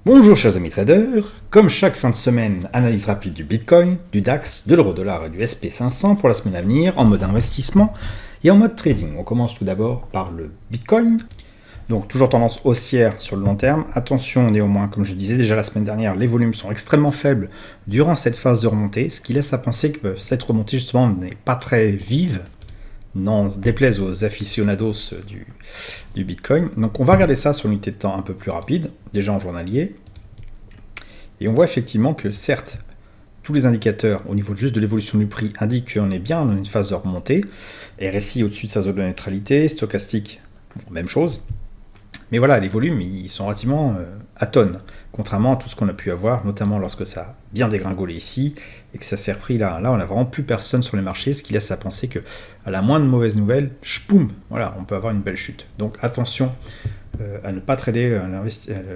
Bonjour chers amis traders, comme chaque fin de semaine, analyse rapide du Bitcoin, du DAX, de l'euro-dollar et du SP500 pour la semaine à venir en mode investissement et en mode trading. On commence tout d'abord par le Bitcoin, donc toujours tendance haussière sur le long terme. Attention néanmoins, comme je disais déjà la semaine dernière, les volumes sont extrêmement faibles durant cette phase de remontée, ce qui laisse à penser que cette remontée justement n'est pas très vive. Non, déplaise aux aficionados du Bitcoin. Donc on va regarder ça sur une unité de temps un peu plus rapide, déjà en journalier. Et on voit effectivement que certes, tous les indicateurs au niveau juste de l'évolution du prix indiquent qu'on est bien dans une phase de remontée. RSI au-dessus de sa zone de neutralité, stochastique, bon, même chose. Mais voilà, les volumes, ils sont relativement atones, contrairement à tout ce qu'on a pu avoir, notamment lorsque ça a bien dégringolé ici, et que ça s'est repris là. Là, on n'a vraiment plus personne sur les marchés, ce qui laisse à penser que à la moindre mauvaise nouvelle, chpoum, voilà, on peut avoir une belle chute. Donc attention à ne pas trader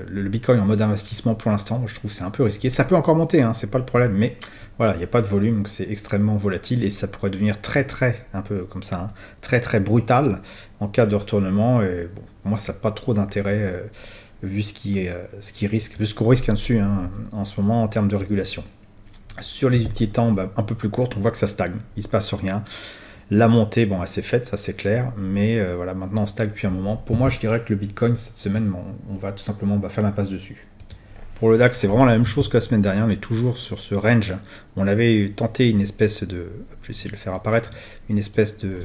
le Bitcoin en mode investissement pour l'instant. Je trouve que c'est un peu risqué. Ça peut encore monter, hein, c'est pas le problème, mais voilà, il n'y a pas de volume, donc c'est extrêmement volatile et ça pourrait devenir un peu comme ça, hein, très brutal en cas de retournement. Et bon, pour moi, ça n'a pas trop d'intérêt vu ce qu'on risque dessus hein, en ce moment en termes de régulation. Sur les unités de temps un peu plus courtes, on voit que ça stagne, il ne se passe rien. La montée, bon, elle s'est faite, ça c'est clair, mais voilà, maintenant on stagne depuis un moment. Pour moi, je dirais que le Bitcoin, cette semaine, on va tout simplement faire l'impasse dessus. Pour le DAX, c'est vraiment la même chose que la semaine dernière, on est toujours sur ce range. On avait tenté une espèce de, je vais essayer de le faire apparaître, une espèce de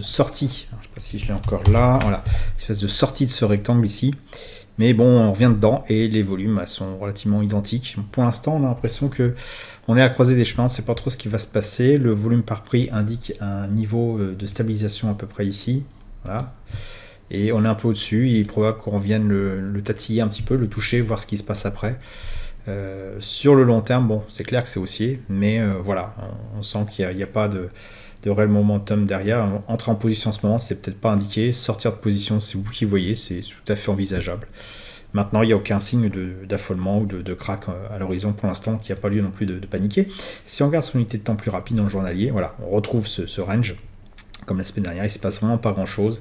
sortie, je ne sais pas si je l'ai encore là, voilà, une espèce de sortie de ce rectangle ici. Mais bon, on revient dedans et les volumes sont relativement identiques. Pour l'instant, on a l'impression que on est à croiser des chemins, on ne sait pas trop ce qui va se passer. Le volume par prix indique un niveau de stabilisation à peu près ici. Voilà. Et on est un peu au-dessus, il est probable qu'on revienne le tatiller un petit peu, le toucher, voir ce qui se passe après. Sur le long terme, bon, c'est clair que c'est haussier, mais voilà, on sent qu'il n'y a pas de réel momentum derrière. Entrer en position en ce moment, c'est peut-être pas indiqué. Sortir de position, c'est vous qui voyez, c'est tout à fait envisageable. Maintenant, il n'y a aucun signe d'affolement ou de crack à l'horizon pour l'instant, qu'il n'y a pas lieu non plus de paniquer. Si on regarde son unité de temps plus rapide dans le journalier, voilà, on retrouve ce range. Comme la semaine dernière, il ne se passe vraiment pas grand-chose.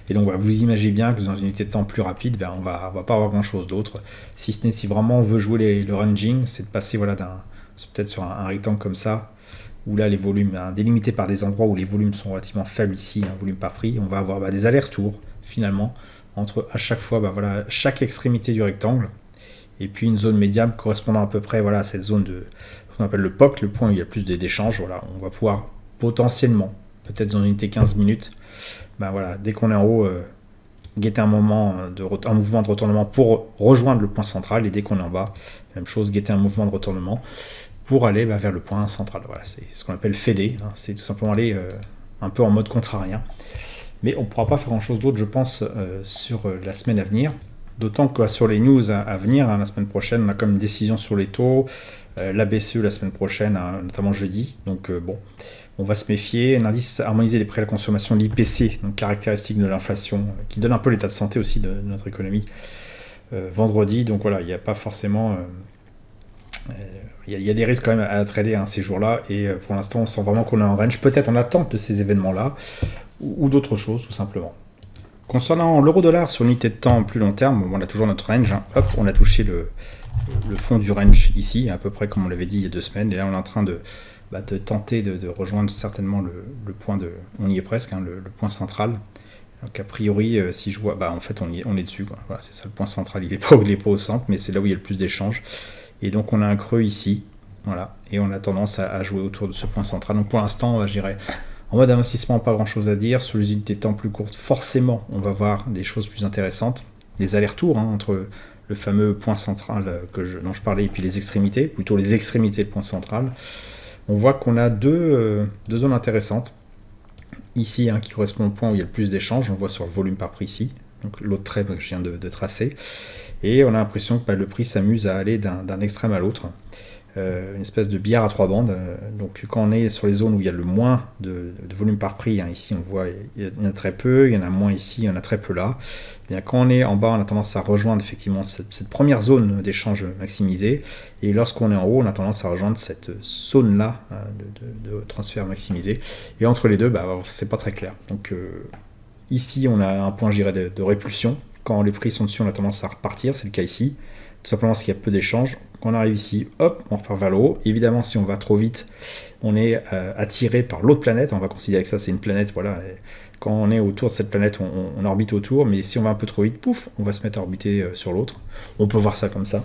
Et donc, voilà, vous imaginez bien que dans une unité de temps plus rapide, on va pas avoir grand-chose d'autre. Si ce n'est si vraiment on veut jouer le ranging, c'est de passer voilà, peut-être sur un rectangle comme ça, où là les volumes, délimités par des endroits où les volumes sont relativement faibles ici, un volume par prix, on va avoir des allers-retours finalement entre à chaque fois voilà, chaque extrémité du rectangle et puis une zone médiane correspondant à peu près voilà, à cette zone de ce qu'on appelle le POC, le point où il y a plus d'échanges. Voilà, on va pouvoir potentiellement, peut-être dans une unité 15 minutes, voilà, dès qu'on est en haut, guetter un mouvement de retournement pour rejoindre le point central, et dès qu'on est en bas, même chose, guetter un mouvement de retournement pour aller vers le point central. Voilà, c'est ce qu'on appelle fader, hein, c'est tout simplement aller un peu en mode contrarien. Mais on ne pourra pas faire grand-chose d'autre, je pense, sur la semaine à venir. D'autant que sur les news à venir, hein, la semaine prochaine, on a comme une décision sur les taux, la BCE la semaine prochaine, hein, notamment jeudi. Donc bon, on va se méfier. Un indice harmonisé des prix à la consommation, l'IPC, donc caractéristique de l'inflation, qui donne un peu l'état de santé aussi de notre économie, vendredi. Donc voilà, il n'y a pas forcément... Il y a des risques quand même à trader hein, ces jours-là, et pour l'instant on sent vraiment qu'on est en range, peut-être en attente de ces événements-là, ou d'autres choses tout simplement. Concernant l'euro-dollar sur l'unité de temps plus long terme, on a toujours notre range, hein. Hop, on a touché le fond du range ici, à peu près comme on l'avait dit il y a 2 semaines, et là on est en train de tenter de rejoindre certainement le point on y est presque, hein, le point central. Donc a priori, si je vois, en fait on est dessus, quoi. Voilà, c'est ça le point central, il est pas au centre, mais c'est là où il y a le plus d'échanges. Et donc on a un creux ici, voilà, et on a tendance à jouer autour de ce point central. Donc pour l'instant, je dirais, en mode investissement, pas grand chose à dire. Sur les unités de temps plus courtes, forcément, on va voir des choses plus intéressantes, des allers-retours hein, entre le fameux point central dont je parlais et puis les extrémités, plutôt les extrémités de point central. On voit qu'on a deux zones intéressantes. Ici, hein, qui correspond au point où il y a le plus d'échanges, on le voit sur le volume par prix ici, donc l'autre trait que je viens de tracer. Et on a l'impression que le prix s'amuse à aller d'un extrême à l'autre. Une espèce de billard à 3 bandes. Donc quand on est sur les zones où il y a le moins de volume par prix, hein, ici on voit il y en a très peu, il y en a moins ici, il y en a très peu là. Et bien, quand on est en bas, on a tendance à rejoindre effectivement cette première zone d'échange maximisée. Et lorsqu'on est en haut, on a tendance à rejoindre cette zone-là de transfert maximisé. Et entre les deux, c'est pas très clair. Donc ici on a un point, je dirais, de répulsion. quand les prix sont dessus, on a tendance à repartir, c'est le cas ici. Tout simplement parce qu'il y a peu d'échanges. Quand on arrive ici, hop, on repart vers le haut. Évidemment, si on va trop vite, on est attiré par l'autre planète. On va considérer que ça, c'est une planète, voilà. Et quand on est autour de cette planète, on orbite autour. Mais si on va un peu trop vite, pouf, on va se mettre à orbiter sur l'autre. On peut voir ça comme ça.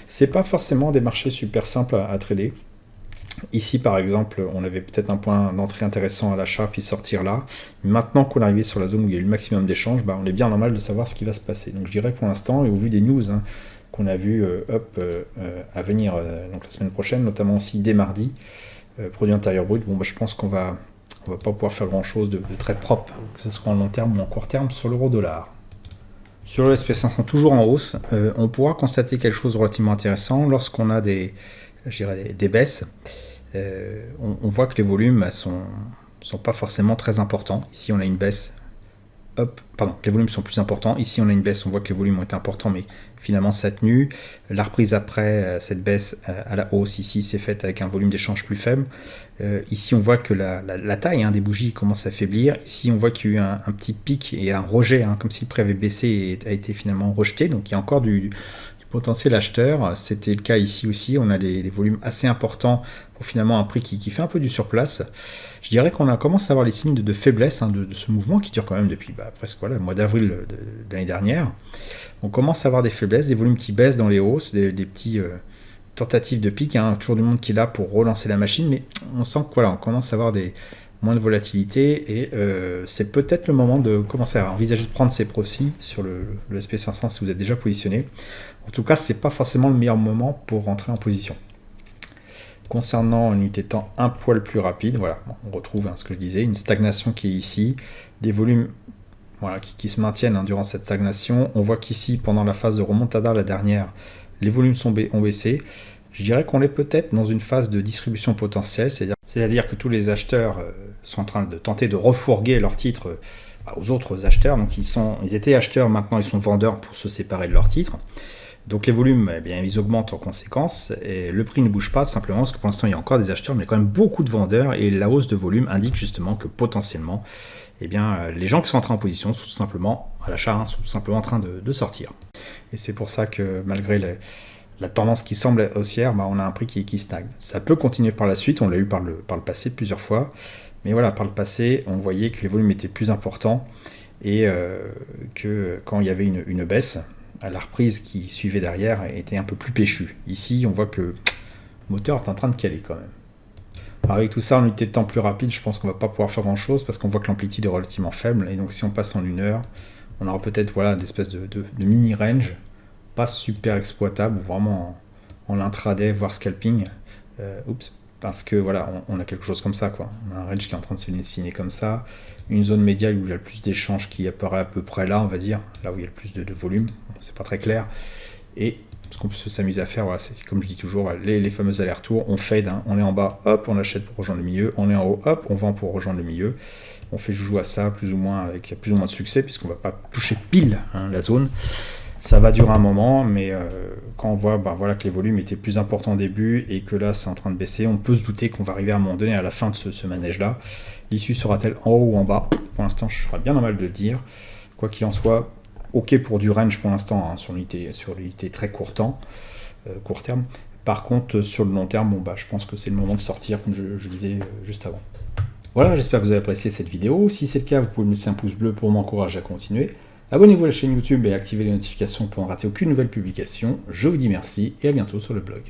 C'est pas forcément des marchés super simples à trader. Ici, par exemple, on avait peut-être un point d'entrée intéressant à l'achat, puis sortir là. Maintenant qu'on est arrivé sur la zone où il y a eu le maximum d'échanges, on est bien normal de savoir ce qui va se passer. Donc je dirais pour l'instant, et au vu des news qu'on a vu à venir donc la semaine prochaine, notamment aussi dès mardi, produit intérieur brut, je pense qu'on va pas pouvoir faire grand-chose de très propre, que ce soit en long terme ou en court terme, sur l'euro-dollar. Sur le SP500, toujours en hausse, on pourra constater quelque chose de relativement intéressant lorsqu'on a des baisses. On voit que les volumes sont pas forcément très importants. Ici, on a une baisse. Les volumes sont plus importants. Ici, on a une baisse. On voit que les volumes ont été importants, mais finalement, ça a tenu. La reprise après cette baisse à la hausse, ici, s'est faite avec un volume d'échange plus faible. Ici, on voit que la taille des bougies commence à faiblir. Ici, on voit qu'il y a eu un petit pic et un rejet, comme si le prix avait baissé et a été finalement rejeté. Donc, il y a encore du potentiel acheteur. C'était le cas ici aussi. On a des volumes assez importants pour finalement un prix qui fait un peu du surplace. Je dirais qu'on commence à avoir les signes de faiblesse de ce mouvement qui dure quand même depuis presque le mois d'avril de l'année dernière. On commence à avoir des faiblesses, des volumes qui baissent dans les hausses, des petits tentatives de pic, toujours du monde qui est là pour relancer la machine, mais on sent que on commence à avoir moins de volatilité et c'est peut-être le moment de commencer à envisager de prendre ses profits sur le SP500 si vous êtes déjà positionné. En tout cas, c'est pas forcément le meilleur moment pour rentrer en position. Concernant une unité de temps un poil plus rapide, on retrouve ce que je disais, une stagnation qui est ici, des volumes qui se maintiennent durant cette stagnation. On voit qu'ici, pendant la phase de remontada, la dernière, les volumes ont baissé. Je dirais qu'on est peut-être dans une phase de distribution potentielle, c'est-à-dire que tous les acheteurs sont en train de tenter de refourguer leurs titres aux autres acheteurs. Donc ils étaient acheteurs, maintenant ils sont vendeurs pour se séparer de leurs titres. Donc les volumes, ils augmentent en conséquence, et le prix ne bouge pas, simplement parce que pour l'instant il y a encore des acheteurs, mais il y a quand même beaucoup de vendeurs, et la hausse de volume indique justement que potentiellement, les gens qui sont entrés en position sont tout simplement à l'achat, sont tout simplement en train de sortir. Et c'est pour ça que malgré la tendance qui semble haussière, on a un prix qui stagne. Ça peut continuer par la suite, on l'a eu par le passé plusieurs fois, mais par le passé, on voyait que les volumes étaient plus importants, et que quand il y avait une baisse, la reprise qui suivait derrière était un peu plus péchue. Ici, on voit que le moteur est en train de caler quand même. Alors avec tout ça, en unité de temps plus rapide, je pense qu'on va pas pouvoir faire grand chose parce qu'on voit que l'amplitude est relativement faible. Et donc si on passe en 1 heure, on aura peut-être une espèce de mini range, pas super exploitable, vraiment en intraday, voire scalping. Parce que on a quelque chose comme ça, On a un range qui est en train de se dessiner comme ça, une zone médiane où il y a le plus d'échanges qui apparaît à peu près là, on va dire, là où il y a le plus de volume, c'est pas très clair. Et ce qu'on peut s'amuser à faire, c'est comme je dis toujours, les fameux allers-retours, on fade, on est en bas, hop, on achète pour rejoindre le milieu, on est en haut, hop, on vend pour rejoindre le milieu. On fait joujou à ça, plus ou moins avec plus ou moins de succès, puisqu'on va pas toucher pile la zone. Ça va durer un moment, mais quand on voit que les volumes étaient plus importants au début et que là c'est en train de baisser, on peut se douter qu'on va arriver à un moment donné à la fin de ce manège-là. L'issue sera-t-elle en haut ou en bas? Pour l'instant, je serais bien normal de le dire. Quoi qu'il en soit, ok pour du range pour l'instant, sur l'unité très court terme. Par contre, sur le long terme, je pense que c'est le moment de sortir, comme je disais juste avant. Voilà, j'espère que vous avez apprécié cette vidéo. Si c'est le cas, vous pouvez me laisser un pouce bleu pour m'encourager à continuer. Abonnez-vous à la chaîne YouTube et activez les notifications pour ne rater aucune nouvelle publication. Je vous dis merci et à bientôt sur le blog.